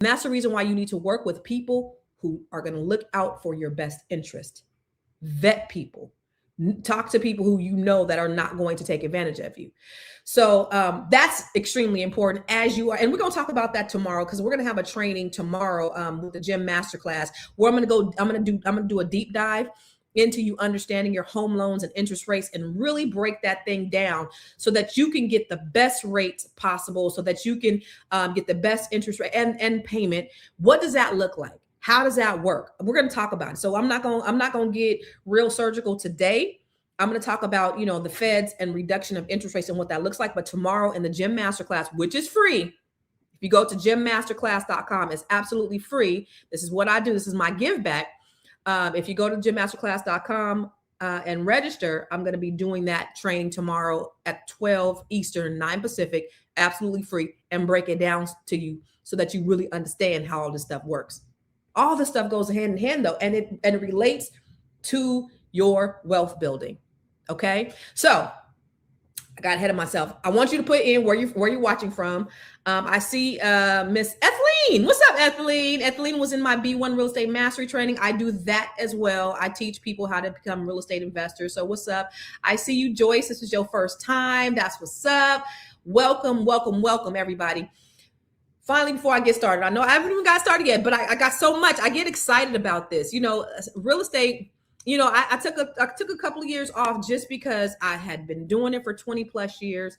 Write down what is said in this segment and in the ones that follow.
And that's the reason why you need to work with people who are going to look out for your best interest. Vet people. Talk to people who you know that are not going to take advantage of you. So that's extremely important as you are. And we're going to talk about that tomorrow because we're going to have a training tomorrow with the Gym Masterclass where I'm going to do a deep dive into you understanding your home loans and interest rates and really break that thing down so that you can get the best rates possible, so that you can get the best interest rate and payment. What does that look like? How does that work? We're going to talk about it. So I'm not going to get real surgical today. I'm going to talk about, the feds and reduction of interest rates and what that looks like. But tomorrow in the Gym Masterclass, which is free, if you go to gymmasterclass.com, it's absolutely free. This is what I do. This is my give back. If you go to gymmasterclass.com and register, I'm going to be doing that training tomorrow at 12 Eastern, 9 Pacific, absolutely free, and break it down to you so that you really understand how all this stuff works. All this stuff goes hand in hand though, and it relates to your wealth building. Okay. So I got ahead of myself. I want you to put in where you're watching from. I see Miss Etheline. What's up, Etheline? Etheline was in my B1 real estate mastery training. I do that as well. I teach people how to become real estate investors. So what's up? I see you, Joyce. This is your first time. That's what's up. Welcome, welcome, welcome, everybody. Finally, before I get started, I know I haven't even got started yet, but I got so much. I get excited about this. Real estate. I took a couple of years off just because I had been doing it for 20 plus years,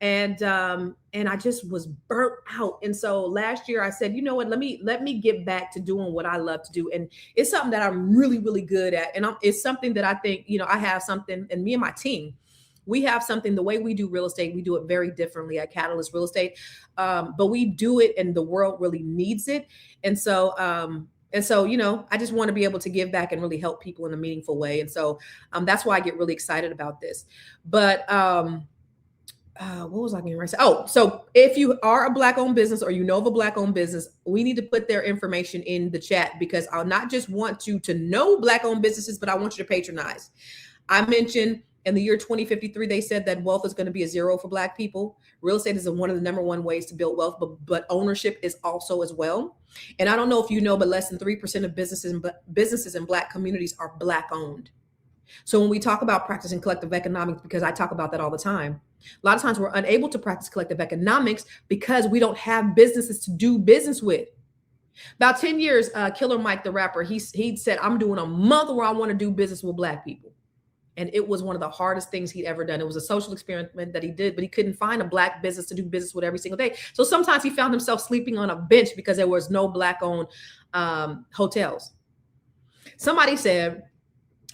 and I just was burnt out. And so last year I said, you know what, let me get back to doing what I love to do, and it's something that I'm really, really good at, and it's something that I think I have something, and me and my team, we have something. The way we do real estate, we do it very differently at Catalyst Real Estate, but we do it, and the world really needs it, and so. I just want to be able to give back and really help people in a meaningful way. And so that's why I get really excited about this. But what was I going to say? Oh, so if you are a Black-owned business or of a Black-owned business, we need to put their information in the chat because I'll not just want you to know Black-owned businesses, but I want you to patronize. I mentioned in the year 2053, they said that wealth is going to be a zero for Black people. Real estate is one of the number one ways to build wealth, but ownership is also as well. And I don't know if you know, but less than 3% of businesses in Black communities are Black owned. So when we talk about practicing collective economics, because I talk about that all the time, a lot of times we're unable to practice collective economics because we don't have businesses to do business with. About 10 years, Killer Mike, the rapper, he said, I'm doing a month where I want to do business with Black people. And it was one of the hardest things he'd ever done. It was a social experiment that he did, but he couldn't find a Black business to do business with every single day. So sometimes he found himself sleeping on a bench because there was no Black-owned hotels. Somebody said,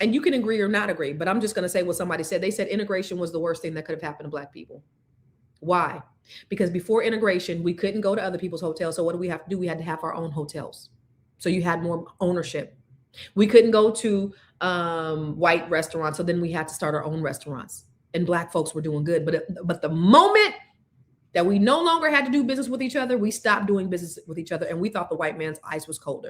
and you can agree or not agree, but I'm just going to say what somebody said. They said integration was the worst thing that could have happened to Black people. Why? Because before integration, we couldn't go to other people's hotels. So what do we have to do? We had to have our own hotels. So you had more ownership. We couldn't go to white restaurants. So then we had to start our own restaurants, and Black folks were doing good. But the moment that we no longer had to do business with each other, we stopped doing business with each other, and we thought the white man's ice was colder.